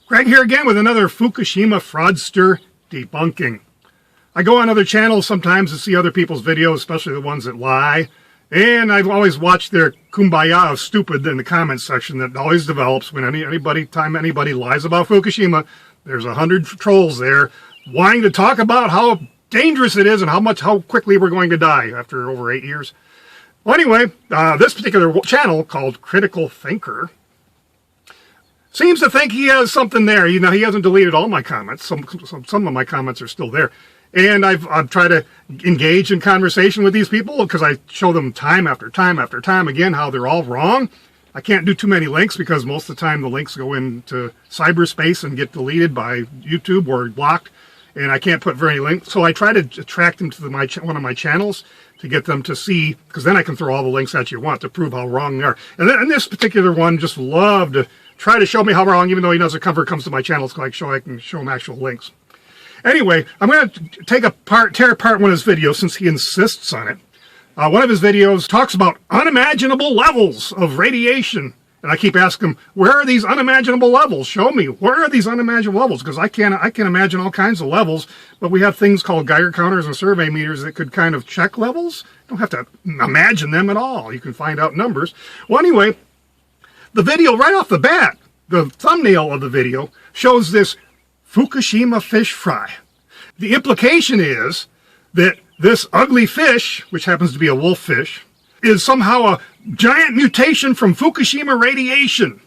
Greg here again with another Fukushima Fraudster debunking. I go on other channels sometimes to see other people's videos, especially the ones that lie. And I've always watched their kumbaya of stupid in the comments section that always develops when anybody lies about Fukushima. There's 100 trolls there wanting to talk about how dangerous it is and how quickly we're going to die after over 8 years. Well, anyway, this particular channel called Critical Thinker seems to think he has something there. You know, he hasn't deleted all my comments. Some of my comments are still there. And I've tried to engage in conversation with these people because I show them time after time after time again how they're all wrong. I can't do too many links because most of the time the links go into cyberspace and get deleted by YouTube or blocked, and I can't put very links. So I try to attract them to one of my channels to get them to see, because then I can throw all the links that you want to prove how wrong they are. And this particular one just loved to try to show me how wrong, even though he knows it comes to my channels, so I can show him actual links. Anyway, I'm going to tear apart one of his videos since he insists on it. One of his videos talks about unimaginable levels of radiation. And I keep asking him, where are these unimaginable levels? Show me. Where are these unimaginable levels? Because I can imagine all kinds of levels, but we have things called Geiger counters and survey meters that could kind of check levels. You don't have to imagine them at all. You can find out numbers. Well, anyway, the video right off the bat, the thumbnail of the video, shows this Fukushima fish fry. The implication is that this ugly fish, which happens to be a wolf fish, is somehow a giant mutation from Fukushima radiation.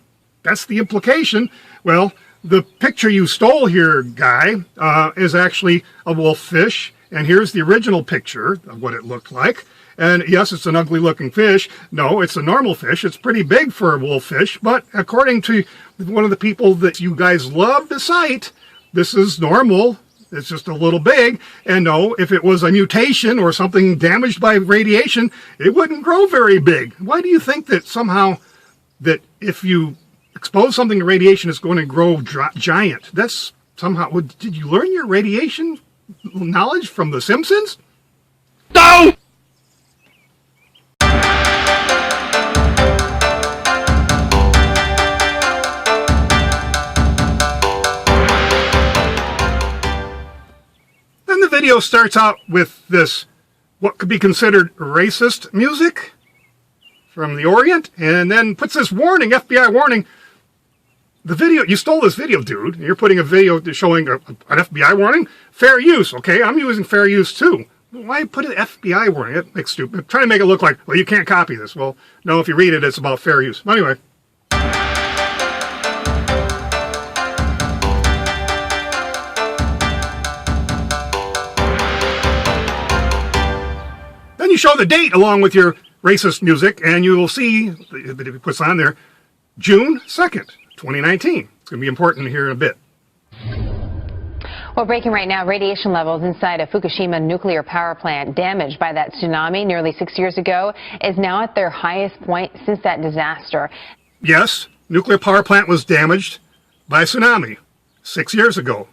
That's the implication. Well, the picture you stole here, guy, is actually a wolf fish. And here's the original picture of what it looked like. And yes, it's an ugly looking fish. No, it's a normal fish. It's pretty big for a wolf fish. But according to one of the people that you guys love to cite, this is normal. It's just a little big. And no, if it was a mutation or something damaged by radiation, it wouldn't grow very big. Why do you think that somehow that if you expose something to radiation, it's going to grow giant? That's somehow, did you learn your radiation knowledge from The Simpsons? No! The video starts out with this, what could be considered racist music from the Orient, and then puts this warning, FBI warning. The video, you stole this video, dude. You're putting a video showing an FBI warning? Fair use, okay? I'm using fair use too. Why put an FBI warning? It makes stupid. Trying to make it look like, well, you can't copy this. Well, no, if you read it, it's about fair use. Anyway. Then you show the date along with your racist music, and you will see, if it puts on there, June 2nd, 2019. It's going to be important here in a bit. Well, breaking right now, radiation levels inside a Fukushima nuclear power plant damaged by that tsunami nearly 6 years ago is now at their highest point since that disaster. Yes, nuclear power plant was damaged by a tsunami 6 years ago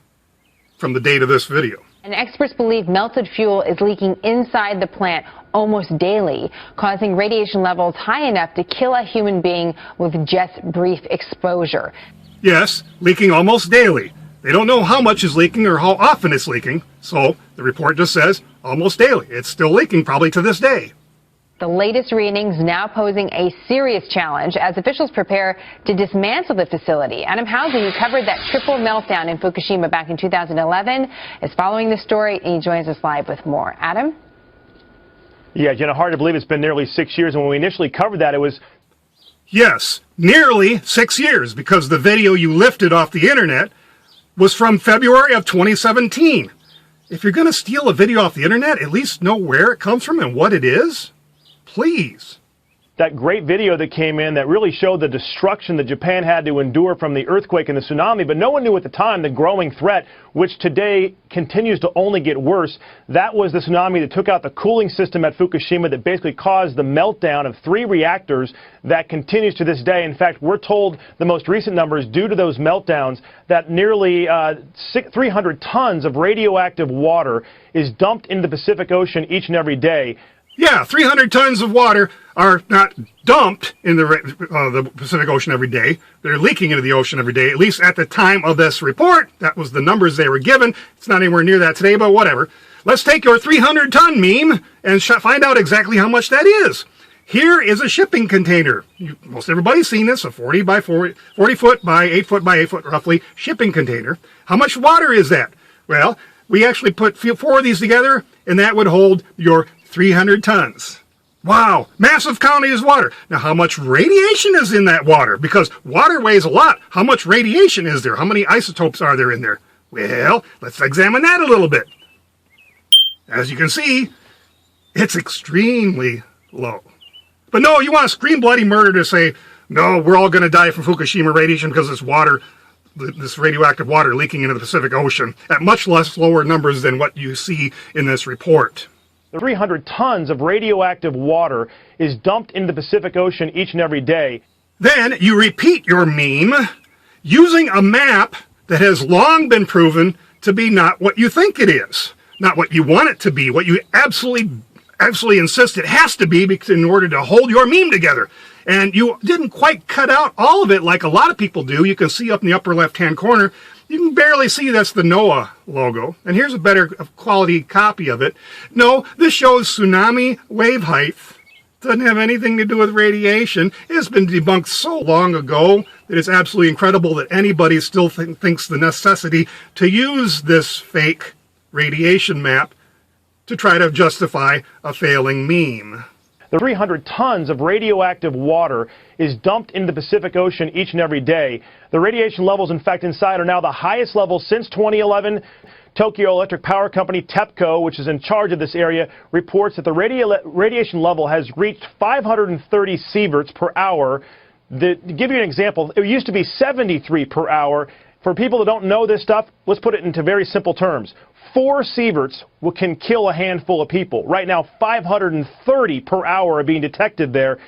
from the date of this video. And experts believe melted fuel is leaking inside the plant almost daily, causing radiation levels high enough to kill a human being with just brief exposure. Yes, leaking almost daily. They don't know how much is leaking or how often it's leaking, so the report just says almost daily. It's still leaking probably to this day. The latest readings now posing a serious challenge as officials prepare to dismantle the facility. Adam Housie, who covered that triple meltdown in Fukushima back in 2011, is following the story, and he joins us live with more. Adam? Yeah, Jenna, hard to believe it's been nearly 6 years, and when we initially covered that, it was... Yes, nearly 6 years, because the video you lifted off the internet was from February of 2017. If you're going to steal a video off the internet, at least know where it comes from and what it is. Please. That great video that came in that really showed the destruction that Japan had to endure from the earthquake and the tsunami, but no one knew at the time the growing threat, which today continues to only get worse. That was the tsunami that took out the cooling system at Fukushima that basically caused the meltdown of 3 reactors that continues to this day. In fact, we're told the most recent numbers due to those meltdowns that nearly 300 tons of radioactive water is dumped into the Pacific Ocean each and every day. Yeah, 300 tons of water are not dumped in the Pacific Ocean every day. They're leaking into the ocean every day, at least at the time of this report. That was the numbers they were given. It's not anywhere near that today, but whatever. Let's take your 300-ton meme and find out exactly how much that is. Here is a shipping container. Most everybody's seen this, a 40 foot by 8 foot by 8 foot roughly shipping container. How much water is that? Well, we actually put 4 of these together, and that would hold your 300 tons. Wow, massive quantities of water. Now, how much radiation is in that water? Because water weighs a lot. How much radiation is there? How many isotopes are there in there? Well, let's examine that a little bit. As you can see, it's extremely low. But no, you want to scream bloody murder to say, no, we're all going to die from Fukushima radiation because this water, this radioactive water leaking into the Pacific Ocean at much less lower numbers than what you see in this report. 300 tons of radioactive water is dumped into the Pacific Ocean each and every day. Then you repeat your meme using a map that has long been proven to be not what you think it is, not what you want it to be, what you absolutely insist it has to be in order to hold your meme together. And you didn't quite cut out all of it like a lot of people do. You can see up in the upper left-hand corner, you can barely see that's the NOAA logo. And here's a better quality copy of it. No, this shows tsunami wave height. Doesn't have anything to do with radiation. It's been debunked so long ago that it's absolutely incredible that anybody still thinks the necessity to use this fake radiation map to try to justify a failing meme. The 300 tons of radioactive water is dumped into the Pacific Ocean each and every day. The radiation levels, in fact, inside are now the highest levels since 2011. Tokyo Electric Power Company, TEPCO, which is in charge of this area, reports that the radiation level has reached 530 sieverts per hour. To give you an example, it used to be 73 per hour. For people that don't know this stuff, let's put it into very simple terms. 4 sieverts can kill a handful of people. Right now, 530 per hour are being detected there.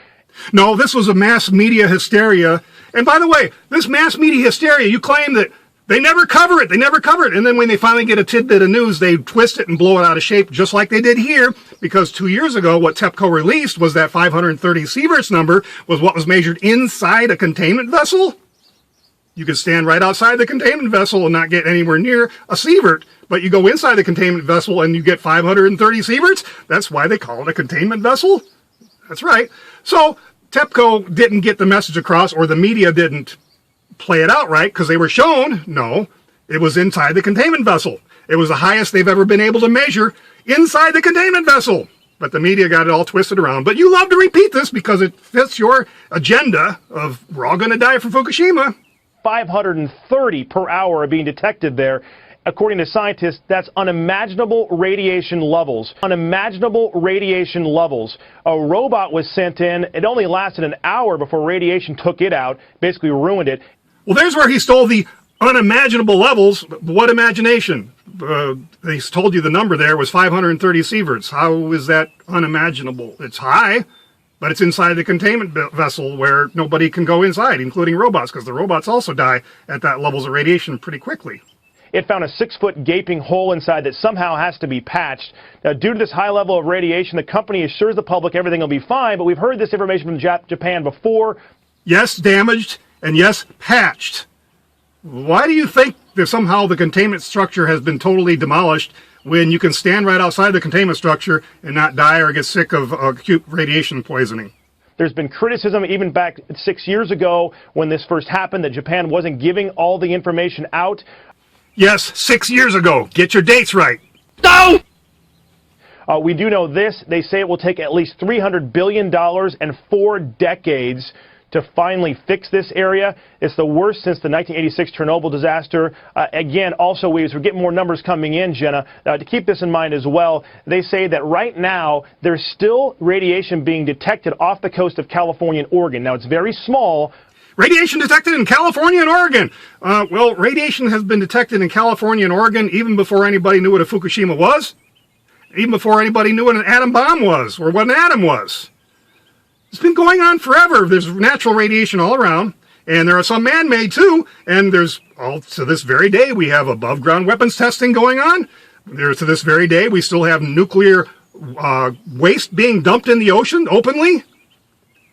No, this was a mass media hysteria. And by the way, this mass media hysteria, you claim that they never cover it. They never cover it. And then when they finally get a tidbit of news, they twist it and blow it out of shape, just like they did here. Because 2 years ago, what TEPCO released was that 530 sieverts number was what was measured inside a containment vessel. You could stand right outside the containment vessel and not get anywhere near a sievert, but you go inside the containment vessel and you get 530 sieverts. That's why they call it a containment vessel. That's right. So TEPCO didn't get the message across, or the media didn't play it out right, because they were shown, no, it was inside the containment vessel. It was the highest they've ever been able to measure inside the containment vessel. But the media got it all twisted around. But you love to repeat this because it fits your agenda of we're all going to die from Fukushima. 530 per hour are being detected there. According to scientists, that's unimaginable radiation levels. Unimaginable radiation levels. A robot was sent in. It only lasted an hour before radiation took it out, basically ruined it. Well, there's where he stole the unimaginable levels. What imagination? They told you the number there was 530 sieverts. How is that unimaginable? It's high, but it's inside the containment vessel where nobody can go inside, including robots, because the robots also die at that levels of radiation pretty quickly. It found a 6-foot gaping hole inside that somehow has to be patched. Now, due to this high level of radiation, the company assures the public everything will be fine, but we've heard this information from Japan before. Yes, damaged, and yes, patched. Why do you think that somehow the containment structure has been totally demolished when you can stand right outside the containment structure and not die or get sick of acute radiation poisoning? There's been criticism even back 6 years ago when this first happened that Japan wasn't giving all the information out. Yes, 6 years ago. Get your dates right. No! We do know this. They say it will take at least $300 billion and 4 decades to finally fix this area. It's the worst since the 1986 Chernobyl disaster. Again, also, we're getting more numbers coming in, Jenna. To keep this in mind as well, they say that right now there's still radiation being detected off the coast of California and Oregon. Now, it's very small. Radiation detected in California and Oregon. Well, radiation has been detected in California and Oregon even before anybody knew what a Fukushima was. Even before anybody knew what an atom bomb was or what an atom was. It's been going on forever. There's natural radiation all around, and there are some man-made too, and there's all to this very day we have above-ground weapons testing going on. To this very day we still have nuclear waste being dumped in the ocean openly.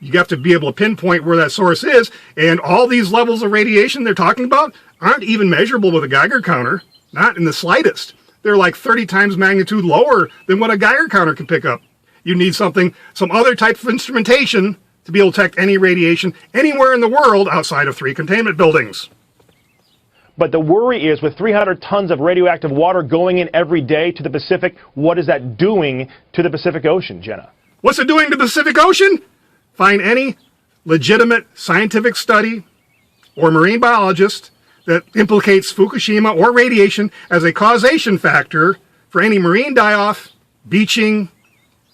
You have to be able to pinpoint where that source is, and all these levels of radiation they're talking about aren't even measurable with a Geiger counter, not in the slightest. They're like 30 times magnitude lower than what a Geiger counter can pick up. You need some other type of instrumentation to be able to detect any radiation anywhere in the world outside of 3 containment buildings. But the worry is, with 300 tons of radioactive water going in every day to the Pacific, what is that doing to the Pacific Ocean, Jenna? What's it doing to the Pacific Ocean? Find any legitimate scientific study or marine biologist that implicates Fukushima or radiation as a causation factor for any marine die-off, beaching,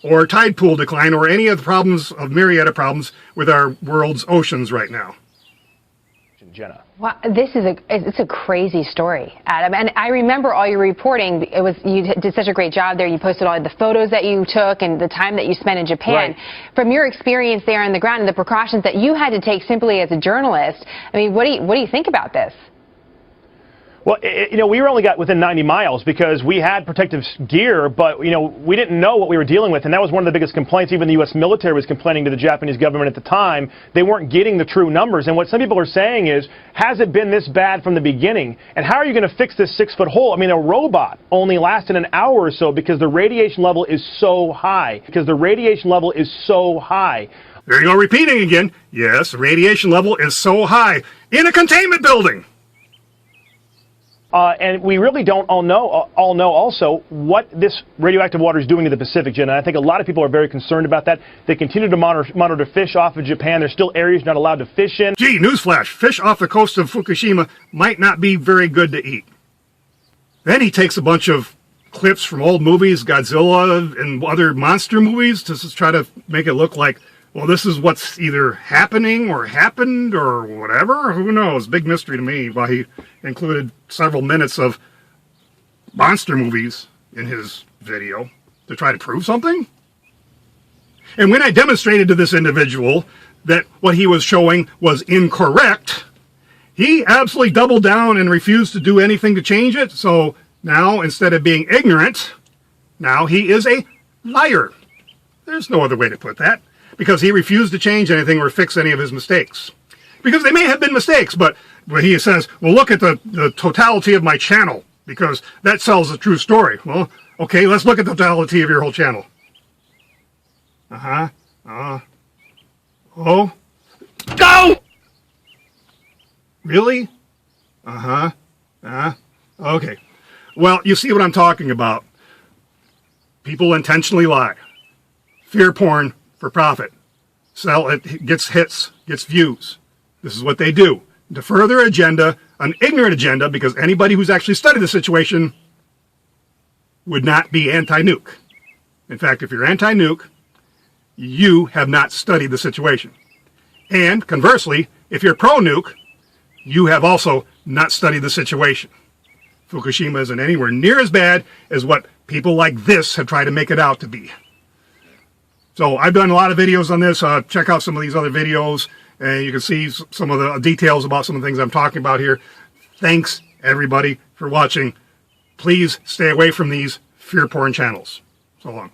or tide pool decline, or any of the problems of myriad of problems with our world's oceans right now. Jenna. Wow, it's a crazy story, Adam. And I remember all your reporting. You did such a great job there. You posted all the photos that you took and the time that you spent in Japan. Right. From your experience there on the ground and the precautions that you had to take simply as a journalist, I mean, what do you think about this? Well, we were only got within 90 miles because we had protective gear, but, we didn't know what we were dealing with. And that was one of the biggest complaints. Even the U.S. military was complaining to the Japanese government at the time. They weren't getting the true numbers. And what some people are saying is, has it been this bad from the beginning? And how are you going to fix this 6-foot hole? I mean, a robot only lasted an hour or so because the radiation level is so high. There you go, repeating again. Yes, the radiation level is so high in a containment building. And we really don't all know also what this radioactive water is doing to the Pacific, Jen. And I think a lot of people are very concerned about that. They continue to monitor fish off of Japan. There's still areas you're not allowed to fish in. Gee, newsflash, fish off the coast of Fukushima might not be very good to eat. Then he takes a bunch of clips from old movies, Godzilla and other monster movies, to just try to make it look like, well, this is what's either happening or happened or whatever. Who knows? Big mystery to me why he included several minutes of monster movies in his video to try to prove something. And when I demonstrated to this individual that what he was showing was incorrect, he absolutely doubled down and refused to do anything to change it. So now, instead of being ignorant, now he is a liar. There's no other way to put that. Because he refused to change anything or fix any of his mistakes. Because they may have been mistakes, but when he says, well, look at the totality of my channel, because that tells the true story. Well, okay, let's look at the totality of your whole channel. Oh? Go! Really? Okay. Well, you see what I'm talking about. People intentionally lie. Fear porn for profit. Sell it, gets hits, gets views. This is what they do. To further agenda, an ignorant agenda, because anybody who's actually studied the situation would not be anti-nuke. In fact, if you're anti-nuke, you have not studied the situation. And conversely, if you're pro-nuke, you have also not studied the situation. Fukushima isn't anywhere near as bad as what people like this have tried to make it out to be. So I've done a lot of videos on this. Check out some of these other videos, and you can see some of the details about some of the things I'm talking about here. Thanks, everybody, for watching. Please stay away from these fear porn channels. So long.